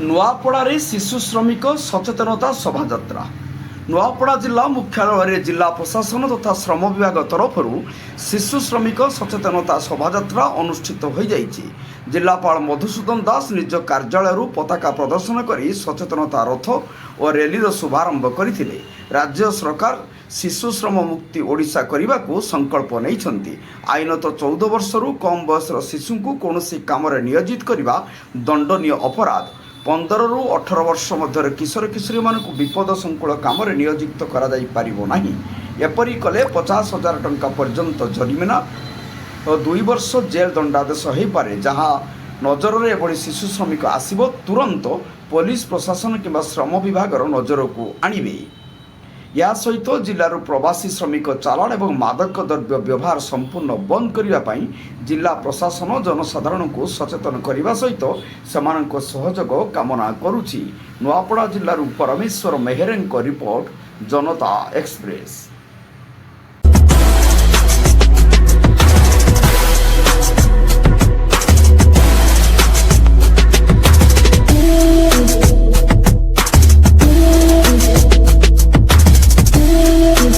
ନୂଆପଡ଼ାରେ ଶିଶୁ ଶ୍ରମିକ ସଚେତନତା ଶୋଭାଯାତ୍ରା। ନୂଆପଡ଼ା ଜିଲ୍ଲା ମୁଖ୍ୟାଳୟରେ ଜିଲ୍ଲା ପ୍ରଶାସନ ତଥା ଶ୍ରମ ବିଭାଗ ତରଫରୁ ଶିଶୁ ଶ୍ରମିକ ସଚେତନତା ଶୋଭାଯାତ୍ରା ଅନୁଷ୍ଠିତ ହୋଇଯାଇଛି। ଜିଲ୍ଲାପାଳ ମଧୁସୂଦନ ଦାସ ନିଜ କାର୍ଯ୍ୟାଳୟରୁ ପତାକା ପ୍ରଦର୍ଶନ କରି ସଚେତନତା ରଥ ଓ ର୍ୟାଲିର ଶୁଭାରମ୍ଭ କରିଥିଲେ। ରାଜ୍ୟ ସରକାର ଶିଶୁ ଶ୍ରମ ମୁକ୍ତି ଓଡ଼ିଶା କରିବାକୁ ସଂକଳ୍ପ ନେଇଛନ୍ତି। ଆଇନତଃ 14 ବର୍ଷରୁ କମ୍ ବୟସର ଶିଶୁଙ୍କୁ କୌଣସି କାମରେ ନିୟୋଜିତ କରିବା ଦଣ୍ଡନୀୟ ଅପରାଧ। 15ରୁ 18 ବର୍ଷ ମଧ୍ୟରେ କିଶୋର କିଶୋରୀମାନଙ୍କୁ ବିପଦ ସଂକୁଳ କାମରେ ନିୟୋଜିତ କରାଯାଇପାରିବ ନାହିଁ। ଏପରି କଲେ 50,000 ଟଙ୍କା ପର୍ଯ୍ୟନ୍ତ ଜରିମାନା ଓ 2 ବର୍ଷ ଜେଲ୍ ଦଣ୍ଡାଦେଶ ହୋଇପାରେ। ଯାହା ନଜରରେ ଏଭଳି ଶିଶୁ ଶ୍ରମିକ ଆସିବ, ତୁରନ୍ତ ପୋଲିସ ପ୍ରଶାସନ କିମ୍ବା ଶ୍ରମ ବିଭାଗର ନଜରକୁ ଆଣିବେ। ଏହା ସହିତ ଜିଲ୍ଲାରୁ ପ୍ରବାସୀ ଶ୍ରମିକ ଚାଲାଣ ଏବଂ ମାଦକ ଦ୍ରବ୍ୟ ବ୍ୟବହାର ସମ୍ପୂର୍ଣ୍ଣ ବନ୍ଦ କରିବା ପାଇଁ ଜିଲ୍ଲା ପ୍ରଶାସନ ଜନସାଧାରଣଙ୍କୁ ସଚେତନ କରିବା ସହିତ ସେମାନଙ୍କ ସହଯୋଗ କାମନା କରୁଛି। ନୂଆପଡ଼ା ଜିଲ୍ଲାରୁ ପରମେଶ୍ୱର ମେହେରଙ୍କ ରିପୋର୍ଟ, ଜନତା ଏକ୍ସପ୍ରେସ।